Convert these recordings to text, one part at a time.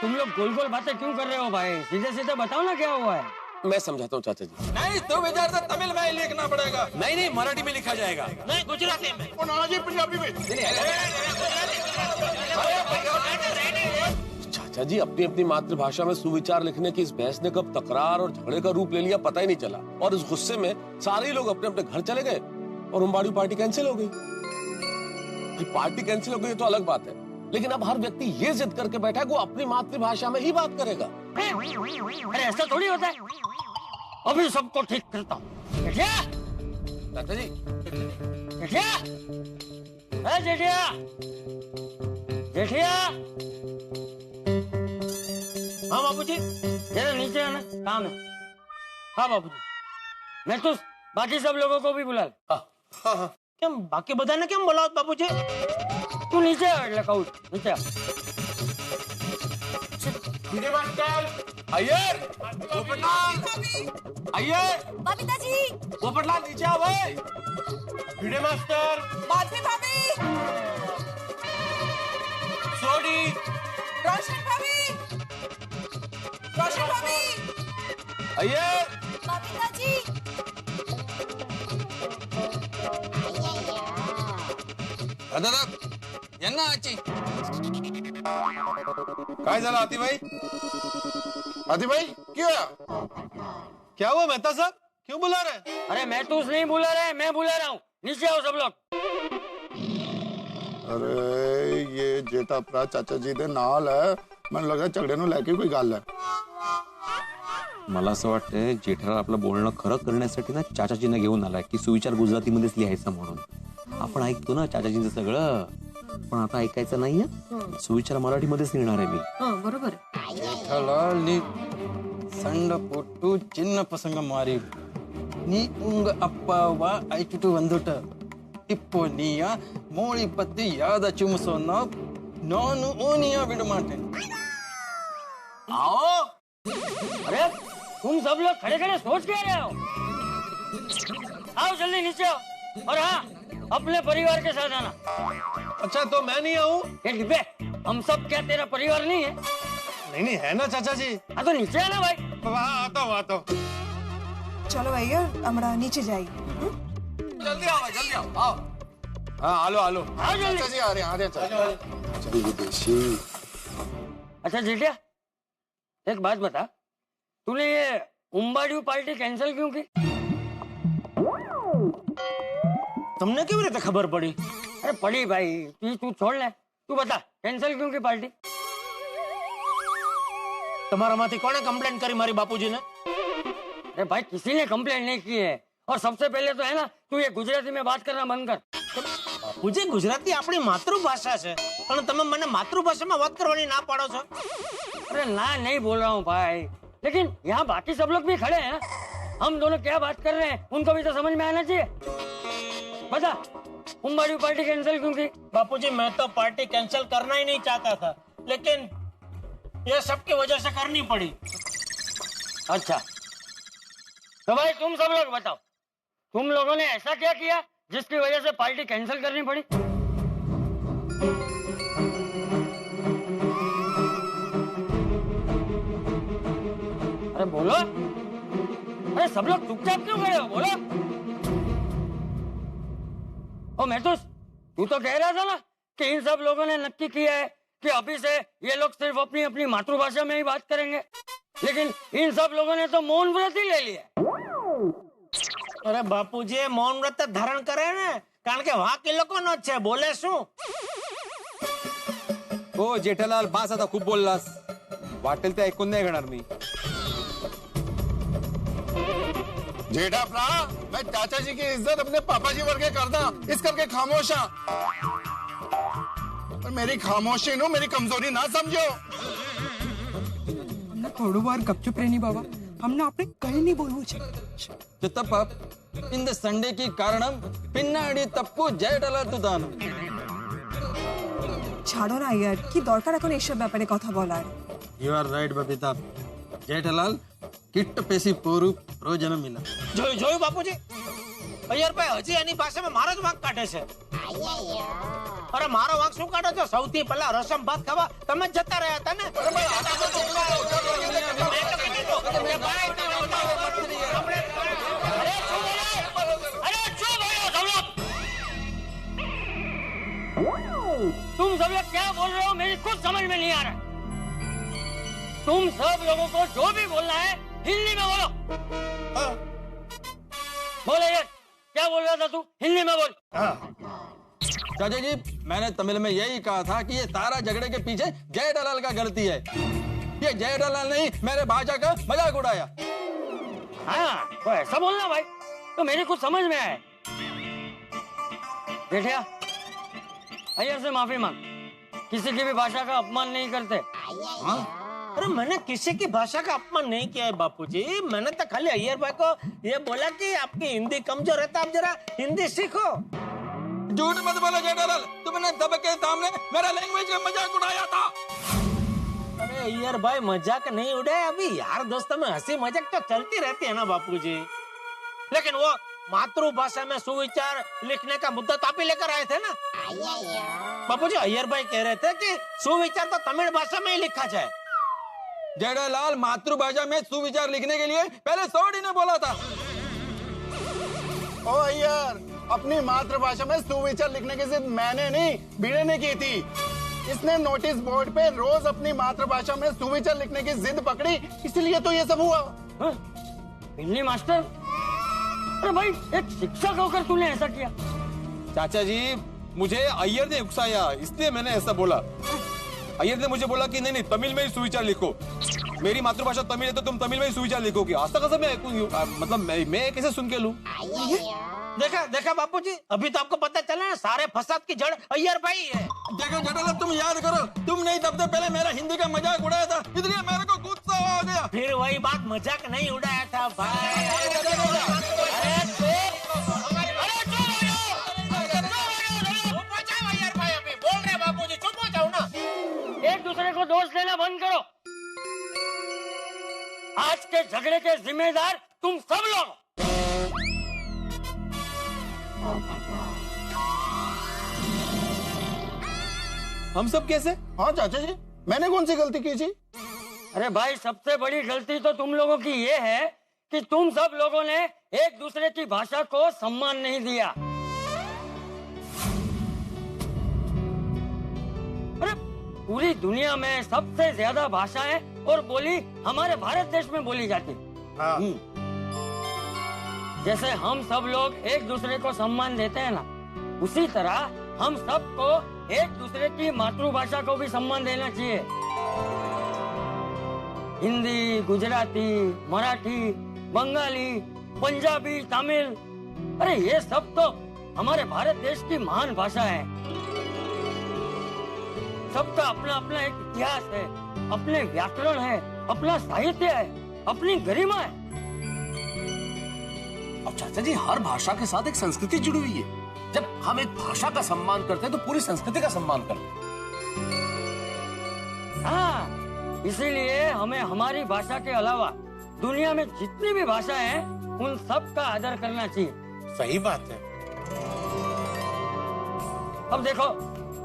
तुम लोग गोल गोल बातें क्यों कर रहे हो भाई? सीधे सीधे बताओ ना क्या हुआ है। मैं समझाता हूँ चाचा जी। नहीं तो विचार से तमिल में लिखना पड़ेगा। नहीं मराठी में लिखा जाएगा। नहीं गुजराती में। पंजाबी में। चाचा जी अपनी अपनी मातृभाषा में सुविचार लिखने की इस बहस ने कब तकरार और झगड़े का रूप ले लिया पता ही नहीं चला, और इस गुस्से में सारे लोग अपने अपने घर चले गए और उम्बाड़ी पार्टी कैंसिल हो गई। पार्टी कैंसिल हो गई तो अलग बात है, लेकिन अब हर व्यक्ति ये जिद करके बैठा है कि वो अपनी मातृभाषा में ही बात करेगा। अरे ऐसा थोड़ी होता है। अभी सबको ठीक करता हूँ। चाचा जी जेठिया, जेठिया। हाँ बाबूजी, जरा नीचे आना, काम है। हाँ बाबूजी, मैं तो बाकी सब लोगों को भी बुला ले। हाँ। क्या बाकी बधाने क्यों बोला बाबूजी? तू नीचे आ, नीचे आ। अय्यर, पोपटलाल, अय्यर, बबीता जी, पोपटलाल नीचे आओ भाई। भिड़े मास्टर, माधवी भाभी, सोडी, रोशन भाभी, रोशन भाभी, अय्यर, बबीता जी। दादा, यांना आची। काय झालं आती भाई? आदि भाई क्या क्या हुआ मेहता साहब? क्यों बुला रहे? अरे मैं तो नहीं बुला रहा है, मैं बुला रहा हूँ। नीचे आओ सब लोग। अरे ये जेठा भरा चाचा जी दे नाल है, मन लगा झगड़े नु लेके कोई गल है। मला असं वाटतंय जेठालाल आपलं बोलणं खरं करण्यासाठी ना चाचाजींना घेऊन आलाय की सुविचार गुजरातीमध्येच लिहायचा म्हणून. आपण ऐकतो ना चाचाजींचं सगळं, पण आता ऐकायचं नाहीये. सुविचार मराठीमध्येच लिहिणार आहे मी. बरोबर. जेठालाल नी संड पोट्टू चिन्न प्रसंग मारी नी उंग अप्पावा ऐटुटू वंदुट इप्पो निया मोळी पत्ती याद चुमसोन नोनु ओनिया विडमाटे. आओ। अरे तुम सब लोग खड़े खड़े सोच क्या रहे हो? आओ जल्दी नीचे आओ। और हाँ, अपने परिवार के साथ आना। अच्छा तो मैं नहीं आऊं? ये डिब्बे, हम सब क्या तेरा परिवार नहीं है? नहीं है ना चाचा जी। हाँ तो नीचे आना भाई। आता हूँ। चलो भैया, हमरा नीचे जाइए। जल्दी आओ, जल्दी आओ, आओ। हाँ आलो आलो। आओ जल्दी। चाचा जी आ रहे हैं, चल विदेशी। अच्छा जेठिया, एक बात बता, तूने ये उम्बाड़ियू पार्टी कैंसिल क्यों की? तुमने क्यों रीते खबर पड़ी? अरे पड़ी भाई, तू छोड़ ले। तू बता कैंसिल क्यों की पार्टी? तुम्हारा माथी कौन कंप्लेंट करी मारी बापूजी ने? अरे भाई किसी ने कंप्लेंट नहीं की है, और सबसे पहले तो है ना तू ये गुजराती में बात करना बंद कर। मुझे गुजराती अपनी मातृभाषा है, पर तुम मने मातृभाषा में बात करवानी ना पाड़ो छो। अरे ना नहीं बोल रहा हूँ भाई, लेकिन यहाँ बाकी सब लोग भी खड़े हैं ना, हम दोनों क्या बात कर रहे हैं उनको भी तो समझ में आना चाहिए। बता उम्बाड़ियू पार्टी कैंसिल क्यों की? बापूजी मैं तो पार्टी कैंसिल करना ही नहीं चाहता था, लेकिन ये सबकी वजह से करनी पड़ी। अच्छा तो भाई तुम सब लोग बताओ, तुम लोगों ने ऐसा क्या किया जिसकी वजह से पार्टी कैंसिल करनी पड़ी? अरे बोलो। अरे सब लोग चुपचाप क्यों खड़े हो? बोलो। ओ महतूस, तू तो कह रहा था ना कि इन सब लोगों ने नक्की किया है कि अभी से ये लोग सिर्फ अपनी अपनी मातृभाषा में ही बात करेंगे, लेकिन इन सब लोगों ने तो मौन व्रत ही ले लिया। अरे बापूजी मौन व्रत धारण करे ने, कारण के वहां के लोगों नो छे, बोले शू? हो जेठालाल, बास आता खूप बोललास. वाटेल ते ऐकून नाही घेणार मी. जेठा भरा, मैं चाचा जी की इज्जत अपने पापा जी वर्गे करदा, इस करके खामोश हाँ। और मेरी खामोशी नो मेरी कमजोरी ना समझो। हमने थोड़ी बार गपचुप रहनी बाबा, हमने आपने कहीं नहीं बोलવું છે. ಚಿತ್ತಪ್ಪ ಇಂದ ಸಂಡೆಗೆ ಕಾರಣ ಪಿನ್ನಾಡಿ ತಪ್ಪು ಜಯಟಲಾಲ್ ತುದಾನು. ছাড়ো না यार, কি দরকার এখন এইসব ব্যাপারে কথা বলার? You are right Babita. Jethalal किट्ट पेशी पोरू रोजन मिला. जोयो बापूजी. અય્યર ભાઈ હજી એની ભાષામાં મારો જ વાંક કાઢે છે. અરે મારો વાંક શું કાઢો છો? સૌથી પહેલા રસમ ભાત ખાવા તમે જ જતા રહ્યા હતા ને. तुम सब लोग क्या बोल रहे हो मेरी कुछ समझ में नहीं आ रहा. तुम सब लोगों को जो भी बोलना है हिंदी में बोलो. बोले यार, क्या बोल रहा था तू? हिंदी में बोल. चाचा जी, मैंने तमिल में यही कहा था कि ये सारा झगड़े के पीछे जेठालाल का गलती है. ये जेठालाल नहीं मेरे भाषा का मजाक उड़ाया. हाँ तो ऐसा बोलना भाई, तो मेरी कुछ समझ में आए. जेठिया, अय्यर से माफी मांग. किसी की भी भाषा का अपमान नहीं करते. अरे मैंने किसी की भाषा का अपमान नहीं किया है बापूजी. मैंने तो खाली अय्यर भाई को ये बोला कि आपकी हिंदी कमजोर है तो आप जरा हिंदी सीखो. झूठ मत बोलो जेठालाल, तुमने सबके सामने मेरा लैंग्वेज का मजाक उड़ाया था. अरे अय्यर भाई मजाक नहीं उड़ाए. अभी यार दोस्तों में हंसी मजाक तो चलती रहती है ना बापूजी. लेकिन वो मातृभाषा में सुविचार लिखने का मुद्दा तो आप ही लेकर आए थे ना बापूजी. अय्यर भाई कह रहे थे कि सुविचार तो तमिल भाषा में ही लिखा जाए. जेठालाल मातृभाषा में सुविचार लिखने के लिए पहले सोडी ने बोला था. ओ अय्यर, अपनी मातृभाषा में सुविचार लिखने की जिद मैंने नहीं, भिड़े ने की थी. इसने नोटिस बोर्ड पे रोज अपनी मातृभाषा में सुविचार लिखने की जिद पकड़ी, इसलिए तो ये सब हुआ. हिंदी मास्टर, अरे भाई एक शिक्षक होकर तूने ऐसा किया. चाचा जी, मुझे अय्यर ने उकसाया, इसलिए मैंने ऐसा बोला. अय्यर ने मुझे बोला कि नहीं तमिल में ही सुविचार लिखो. मेरी मातृभाषा तमिल है तो तुम तमिल में ही सुविचार लिखोगे. आज तक कैसे मैं मतलब मैं कैसे सुन के लूं? देखा देखा बापूजी, अभी तो आपको पता चला ना सारे फसाद की जड़ अय्यर भाई है. देखो जेठालाल, तुम याद करो, तुम नहीं तब से पहले मेरा हिंदी का मजाक उड़ाया था, इसलिए मेरे को गुस्सा आ गया. फिर वही बात, मजाक नहीं उड़ाया था भाई. एक दूसरे को दोष देना बंद करो. आज के झगड़े के जिम्मेदार तुम सब लोग. हम सब कैसे? हाँ चाचा जी, मैंने कौन सी गलती की थी? अरे भाई, सबसे बड़ी गलती तो तुम लोगों की ये है कि तुम सब लोगों ने एक दूसरे की भाषा को सम्मान नहीं दिया. अरे पूरी दुनिया में सबसे ज्यादा भाषाएं और बोली हमारे भारत देश में बोली जाती. हाँ. जैसे हम सब लोग एक दूसरे को सम्मान देते हैं ना, उसी तरह हम सबको एक दूसरे की मातृभाषा को भी सम्मान देना चाहिए. हिंदी, गुजराती, मराठी, बंगाली, पंजाबी, तमिल, अरे ये सब तो हमारे भारत देश की महान भाषा है. सबका अपना अपना एक इतिहास है, अपने व्याकरण है, अपना साहित्य है, अपनी गरिमा है. अब चाचा जी, हर भाषा के साथ एक संस्कृति जुड़ी हुई है. जब हम एक भाषा का सम्मान करते हैं तो पूरी संस्कृति का सम्मान करते हैं. हाँ, इसीलिए हमें हमारी भाषा के अलावा दुनिया में जितनी भी भाषाएं हैं उन सब का आदर करना चाहिए. सही बात है. अब देखो,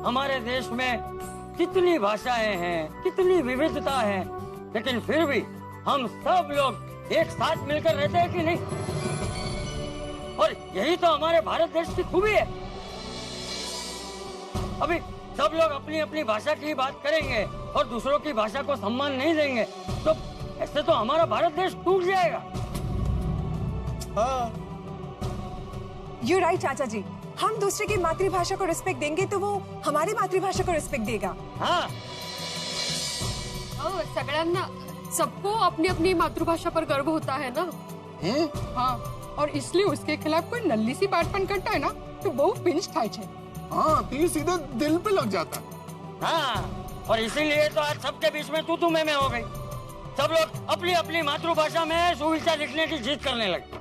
हमारे देश में कितनी भाषाएं हैं, कितनी विविधता है, लेकिन फिर भी हम सब लोग एक साथ मिलकर रहते हैं कि नहीं? और यही तो हमारे भारत देश की खूबी है. अभी सब लोग अपनी अपनी भाषा की बात करेंगे और दूसरों की भाषा को सम्मान नहीं देंगे तो ऐसे तो हमारा भारत देश टूट जाएगा. यू राइट चाचा जी, हम दूसरे की मातृभाषा को रिस्पेक्ट देंगे तो वो हमारी मातृभाषा को रिस्पेक्ट देगा. हाँ, सगळ्यांना सबको अपनी अपनी मातृभाषा पर गर्व होता है ना. हाँ, और इसलिए उसके खिलाफ कोई नल्ली सी बात पण करता है ना तो बहुत पिंच थाय छे. हाँ, तीर सीधे दिल पे लग जाता है. हाँ, और इसीलिए तो आज सबके बीच में तू में हो गई. सब लोग अपनी अपनी मातृभाषा में सुविचार लिखने की जिद करने लगे.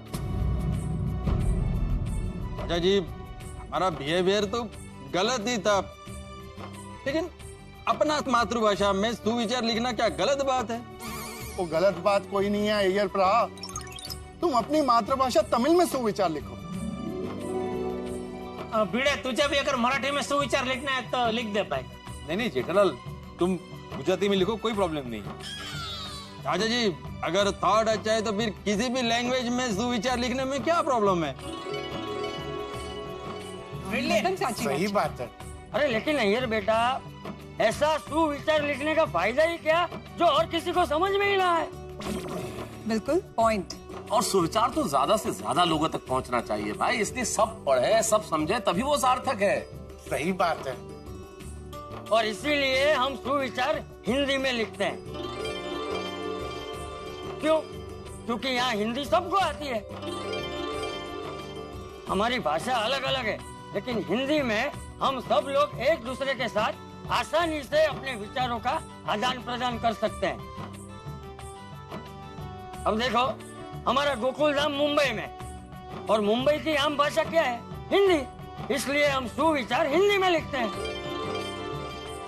चाचा जी, हमारा बिहेवियर तो गलत ही था, लेकिन अपना मातृभाषा में सुविचार लिखना क्या गलत बात है? वो गलत बात कोई नहीं है अय्यर प्रा. तुम अपनी मातृभाषा तमिल में सुविचार लिखो. भिड़े तुझे भी अगर मराठी में सुविचार लिखना है तो लिख दे भाई। नहीं जेठालाल, तुम गुजराती में लिखो, कोई प्रॉब्लम नहीं। चाचा जी अगर थॉट अच्छा है तो फिर किसी भी लैंग्वेज में सुविचार लिखने में क्या प्रॉब्लम है? एकदम साची सही बात। बात है। अरे लेकिन अय्यर बेटा, ऐसा सुविचार लिखने का फायदा ही क्या जो और किसी को समझ में ही ना आए। बिल्कुल पॉइंट। और सुविचार तो ज्यादा से ज्यादा लोगों तक पहुंचना चाहिए भाई, इसलिए सब पढ़े सब समझे तभी वो सार्थक है। सही बात है। और इसीलिए हम सुविचार हिंदी में लिखते हैं। क्यों? क्योंकि यहाँ हिंदी सबको आती है। हमारी भाषा अलग अलग है, लेकिन हिंदी में हम सब लोग एक दूसरे के साथ आसानी से अपने विचारों का आदान प्रदान कर सकते हैं। अब देखो, हमारा गोकुल धाम मुंबई में, और मुंबई की आम भाषा क्या है? हिंदी। इसलिए हम सुविचार हिंदी में लिखते हैं।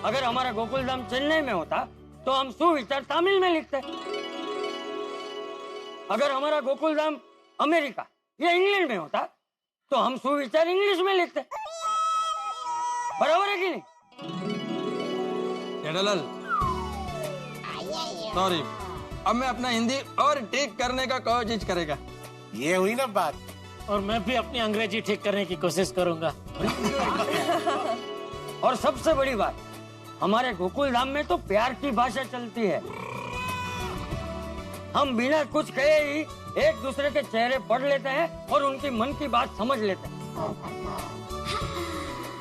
अगर हमारा गोकुल धाम चेन्नई में होता तो हम सुविचार तमिल में लिखते। अगर हमारा गोकुल धाम अमेरिका या इंग्लैंड में होता तो हम सुविचार इंग्लिश में लिखते। बराबर है कि नहीं? जेठालाल सॉरी, अब मैं अपना हिंदी और ठीक करने का कोशिश करेगा। ये हुई ना बात। और मैं भी अपनी अंग्रेजी ठीक करने की कोशिश करूंगा। और सबसे बड़ी बात, हमारे गोकुल धाम में तो प्यार की भाषा चलती है। हम बिना कुछ कहे ही एक दूसरे के चेहरे पढ़ लेते हैं और उनकी मन की बात समझ लेते हैं।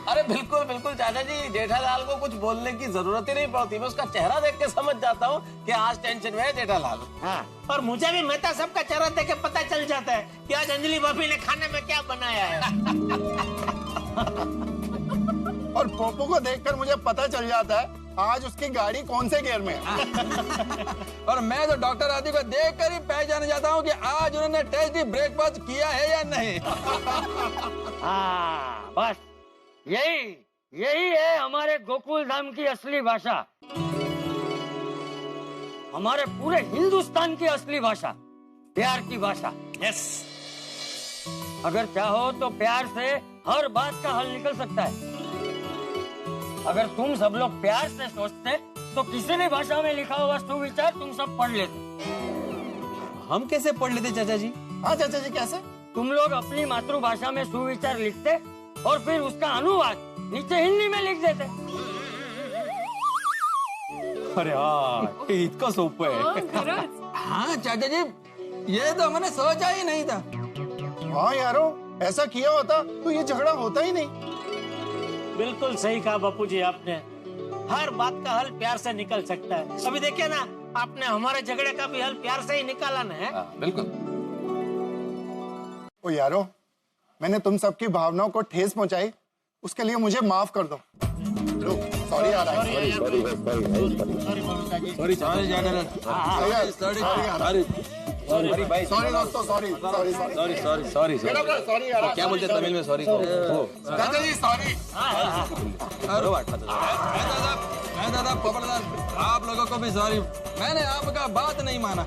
अरे बिल्कुल बिल्कुल चाचा जी, जेठालाल को कुछ बोलने की जरूरत ही नहीं पड़ती, मैं उसका चेहरा देख के समझ जाता हूँ कि आज टेंशन में है जेठालाल। हाँ। और मुझे भी मेहता सबका चेहरा देख के पता चल जाता है कि आज अंजलि भाभी ने खाने में क्या बनाया है। और पोपो को देखकर मुझे पता चल जाता है आज उसकी गाड़ी कौन से गियर में है। और मैं तो डॉक्टर आदि को देखकर ही पहचान जाता हूँ कि आज उन्होंने टेस्टी ब्रेकफास्ट किया है या नहीं। हाँ, बस यही है हमारे गोकुल धाम की असली भाषा, हमारे पूरे हिंदुस्तान की असली भाषा, प्यार की भाषा। यस। अगर चाहो तो प्यार से हर बात का हल निकल सकता है। अगर तुम सब लोग प्यार से सोचते तो किसी भी भाषा में लिखा हुआ सुविचार तुम सब पढ़ लेते। हम कैसे पढ़ लेते चाचा जी? हाँ चाचा जी, कैसे? तुम लोग अपनी मातृभाषा में सुविचार लिखते और फिर उसका अनुवाद नीचे हिंदी में लिख देते। अरे हाँ, हे इतकं सोपं आहे। खरंच हाँ चाचा जी, ये तो मैंने सोचा ही नहीं था। हाँ यारो, ऐसा किया होता तो ये झगड़ा होता ही नहीं। बिल्कुल सही कहा बापूजी आपने, हर बात का हल प्यार से निकल सकता है। अभी देखिए ना, आपने हमारे झगड़े का भी हल प्यार से ही निकाला ना है। बिल्कुल। ओ यारो, मैंने तुम सबकी भावनाओं को ठेस पहुंचाई, उसके लिए मुझे माफ कर दो। सॉरी यार, सॉरी भाई, सॉरी दोस्तों, सॉरी यार। क्या बोलते तमिल में सॉरी? चाचा जी सॉरी। मैं दादा पोपटलाल, आप लोगों को भी सॉरी, मैंने आपका बात नहीं माना।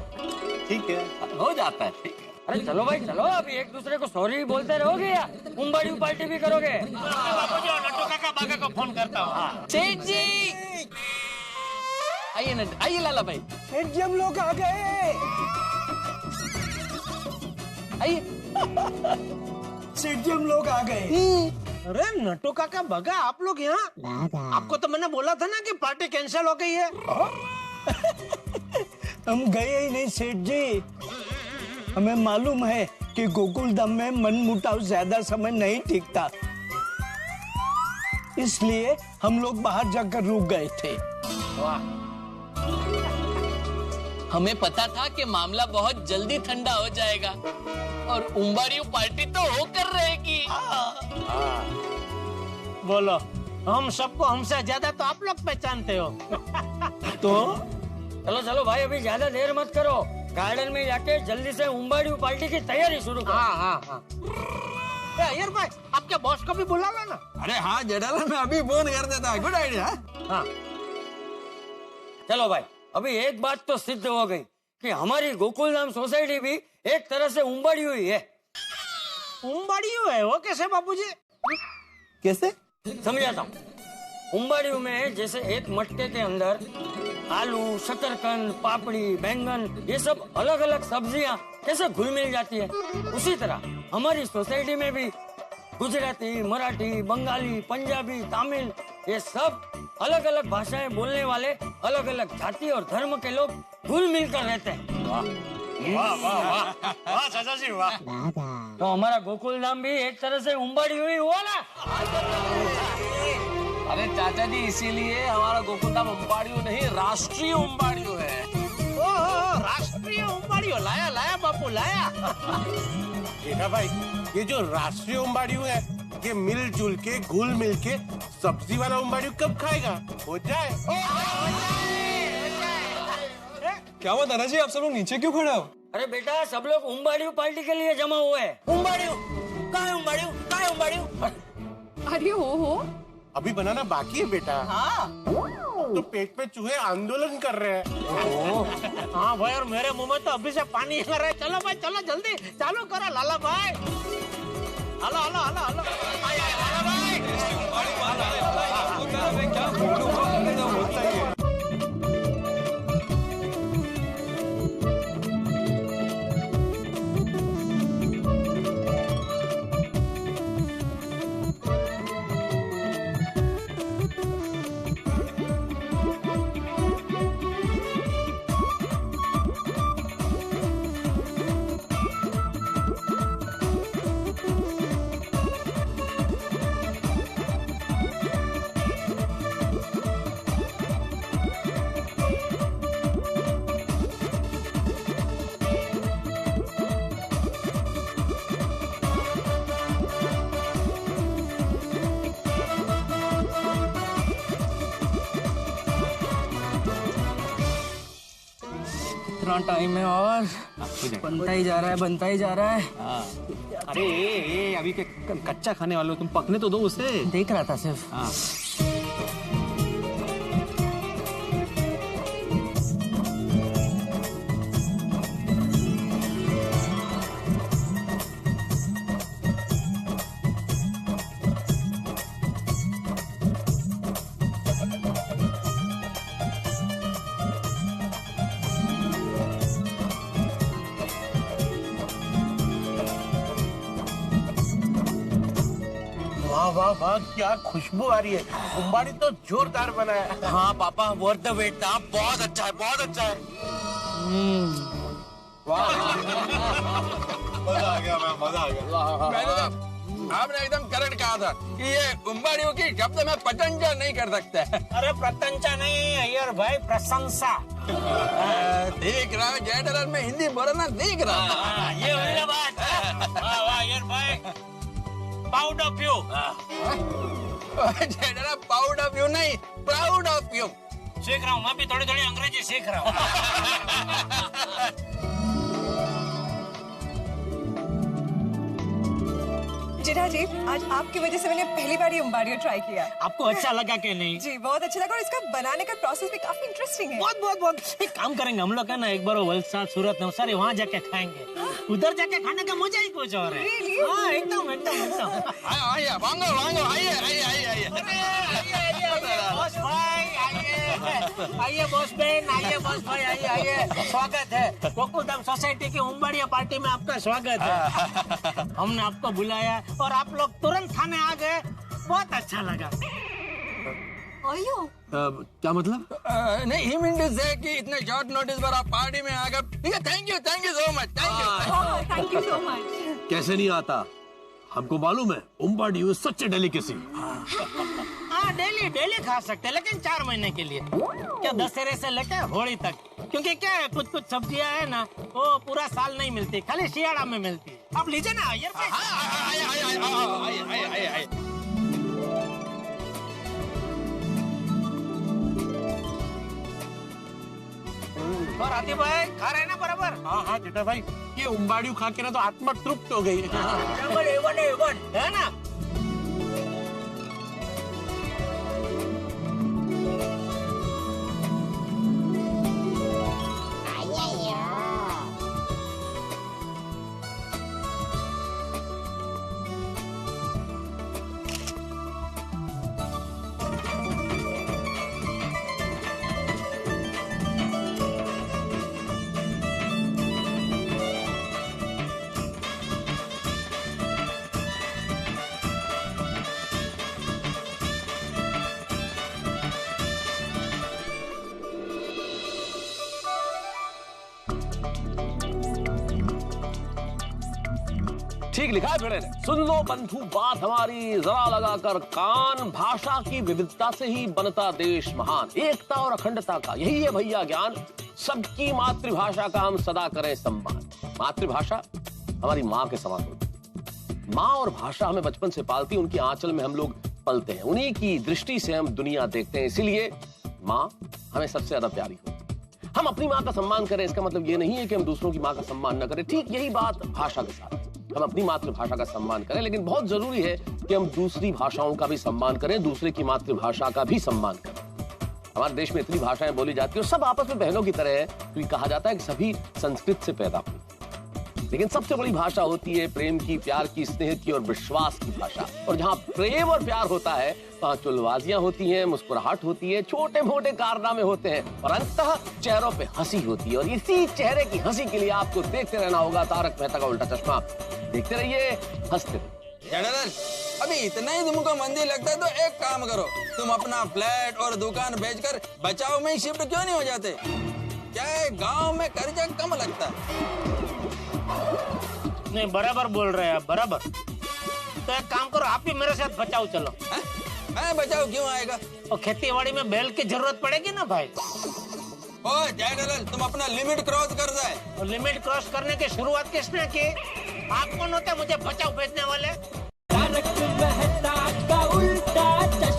ठीक है, हो जाता है, ठीक है। अरे चलो भाई चलो, अभी एक दूसरे को सॉरी बोलते रहोगे या उम्बाड़ी पार्टी भी करोगे? बापूजी और नट्टू काका बागा को फोन करता हूँ। सेठ जी आइए ना, आइए लाला भाई। सेठ जी हम लोग आ गए। आइए सेठ जी हम लोग आ गए। अरे नट्टू काका बागा, आप लोग यहाँ? आपको तो मैंने बोला था ना कि पार्टी कैंसिल हो गई है। हम गए ही नहीं सेठ जी, हमें मालूम है कि गोकुल धाम में मनमुटाव ज्यादा समय नहीं टिकता, इसलिए हम लोग बाहर जाकर रुक गए थे। हमें पता था कि मामला बहुत जल्दी ठंडा हो जाएगा और उम्बाड़ियों पार्टी तो होकर रहेगी। बोलो, हम सबको हमसे ज्यादा तो आप लोग पहचानते हो। तो चलो चलो भाई, अभी ज्यादा देर मत करो, गार्डन में जाके जल्दी से उम्बाड़ी पार्टी की तैयारी शुरू करो। हाँ। अय्यर भाई, आपके बॉस को भी बुला लो ना। अरे हाँ जेठालाल, मैं अभी फोन कर देता। Good idea. हाँ चलो भाई, अभी एक बात तो सिद्ध हो गई कि हमारी गोकुलधाम सोसाइटी भी एक तरह से उम्बाड़ी हुई है। उम्बाड़ी है वो कैसे बापूजी? कैसे? समझाता हूँ। उंबाड़ियों में जैसे एक मटके के अंदर आलू, शकरकंद, पापड़ी, बैंगन, ये सब अलग अलग सब्जियां कैसे घुल मिल जाती है, उसी तरह हमारी सोसाइटी में भी गुजराती, मराठी, बंगाली, पंजाबी, तमिल, ये सब अलग अलग भाषाएं बोलने वाले अलग अलग जाति और धर्म के लोग घुल मिल कर रहते हैं। वाह वाह वाह वाह चाचा जी वाह। तो हमारा गोकुल धाम भी एक तरह से उंबाड़ी हुई हुआ ना। अरे चाचा जी, इसीलिए हमारा गोकुलधाम उम्बाड़ियों नहीं, राष्ट्रीय उम्बाड़ियों है। ओह, राष्ट्रीय उम्बाड़ियों लाया लाया बापू लाया। देखा भाई, ये जो राष्ट्रीय उम्बाड़ियों है, ये मिलजुल के घुल मिल के सब्जी वाला उम्बाड़ियों कब खाएगा? हो जाए। क्या हुआ दादाजी, आप सब लोग नीचे क्यों खड़े हो? अरे बेटा, सब लोग उंबाड़ियों पार्टी के लिए जमा हुए हैं। उम्बाड़ियों कहाँ है? उम्बाड़ियों कहाँ है? उम्बाड़ियों अरे हो अभी बनाना बाकी है बेटा। हाँ तो पेट में चूहे आंदोलन कर रहे हैं। हाँ भाई, और मेरे मुंह में तो अभी से पानी आ रहा है। चलो भाई चलो, जल्दी चालू करो लाला भाई। हलो हलो हलो हलो लाला भाई। इतना टाइम है और बनता ही जा रहा है, बनता ही जा रहा है। अरे ये अभी के कच्चा खाने वालों, तुम पकने तो दो उसे। देख रहा था सिर्फ। वाह वाह वाह, क्या खुशबू आ रही है। उम्बाड़ी तो जोरदार बना है। हाँ पापा, वर्थ द वेट था। बहुत अच्छा है, बहुत अच्छा है। मजा आ गया, मजा आ गया। आपने एकदम करेक्ट कहा था कि ये उम्बाड़ियों की शब्द में प्रशंसा नहीं कर सकते। अरे प्रशंसा नहीं अय्यर भाई, प्रशंसा। देख रहा है जेठलाल में हिंदी बोलना देख रहा। ये हुई ना बात। वाह वाह अय्यर भाई, proud of you. Jethalal proud of you नहीं, प्राउड ऑफ यू। सीख रहा हूँ, मैं भी थोड़ी थोड़ी अंग्रेजी सीख रहा हूँ। जिना जी, आज आपकी वजह से मैंने पहली बार ये उम्बाड़ियों ट्राई किया। आपको अच्छा लगा कि नहीं? जी बहुत अच्छा लगा, और इसका बनाने का प्रोसेस भी काफी इंटरेस्टिंग है। बहुत बहुत बहुत। एक काम करेंगे हम लोग, है ना, एक बार वलसाड, सूरत, नवसारी वहाँ जाके खाएंगे। उधर जाके खाने का मजा ही कुछ और है। हाँ एकदम एकदम एकदम। आइए वांगो वांगो, आइए आइए आइए आइए। बॉस भाई आइए, आइए बॉस बहन, आइए बॉस भाई, आइए आइए। स्वागत है गोकुलधाम सोसाइटी की उम्बाड़िया पार्टी में, आपका स्वागत है। हमने आपको बुलाया और आप लोग तुरंत खाने आ गए, बहुत अच्छा लगा। क्या मतलब? नहीं, ही मीन टू से कि इतने शॉर्ट नोटिस पर आप पार्टी में आ गए। ठीक है, thank you so much, thank you so much. कैसे नहीं आता, हमको मालूम है उम्बाड़ी सच डेलिकेसी। हाँ डेली डेली खा सकते हैं, लेकिन 4 महीने के लिए। क्या दशहरे से लेकर होली तक, क्योंकि क्या है, कुछ कुछ सब्जियां है ना, वो पूरा साल नहीं मिलती, खाली शियाड़ा में मिलती है। आप लीजिए ना यार। और आदि भाई खा रहे हैं ना बराबर? हाँ हाँ जेठा भाई, ये उम्बाड़ियों खा के ना तो आत्मा तृप्त हो गई। एवन है ना। ठीक लिखा है भिड़े ने। सुन लो बंधु बात हमारी जरा लगाकर कान, भाषा की विविधता से ही बनता देश महान, एकता और अखंडता का यही है भैया ज्ञान, सबकी मातृभाषा का हम सदा करें सम्मान। मातृभाषा हमारी माँ के समान होती है। माँ और भाषा हमें बचपन से पालती, उनके आंचल में हम लोग पलते हैं, उन्हीं की दृष्टि से हम दुनिया देखते हैं, इसीलिए माँ हमें सबसे ज्यादा प्यारी होती है। हम अपनी माँ का सम्मान करें, इसका मतलब ये नहीं है कि हम दूसरों की माँ का सम्मान न करें। ठीक यही बात भाषा के साथ, हम अपनी मातृभाषा का सम्मान करें, लेकिन बहुत जरूरी है कि हम दूसरी भाषाओं का भी सम्मान करें, दूसरे की मातृभाषा का भी सम्मान करें। हमारे देश में इतनी भाषाएं बोली जाती है और सब आपस में बहनों की तरह है, क्योंकि कहा जाता है कि सभी संस्कृत से पैदा हुई, लेकिन सबसे बड़ी भाषा होती है प्रेम की, प्यार की, स्नेह की और विश्वास की भाषा। और जहाँ प्रेम और प्यार होता है वहाँ चुलबाजियां होती हैं, मुस्कुराहट होती है, छोटे मोटे कारनामे होते हैं और अंततः चेहरों पे हंसी होती है। और इसी चेहरे की हंसी के लिए आपको देखते रहना होगा तारक मेहता का उल्टा चश्मा। देखते रहिए, हंसते रहिए। अभी इतना ही तुमको मंदी लगता है तो एक काम करो, तुम अपना फ्लैट और दुकान बेचकर बचाव में ही शिफ्ट क्यों नहीं हो जाते? क्या है, गांव में कर्जा कम लगता है। नहीं, बराबर बोल रहे हैं आप, बराबर। तो एक काम करो, आप भी मेरे साथ बचाओ चलो। मैं बचाओ क्यों आएगा? और खेतीबाड़ी में बैल की जरूरत पड़ेगी ना भाई। ओए जयदलाल, तुम अपना लिमिट क्रॉस कर जाए। और लिमिट क्रॉस करने की शुरुआत किसने की? आप कौन होते मुझे बचाओ भेजने वाले? तारक मेहता का उल्टा चश्मा।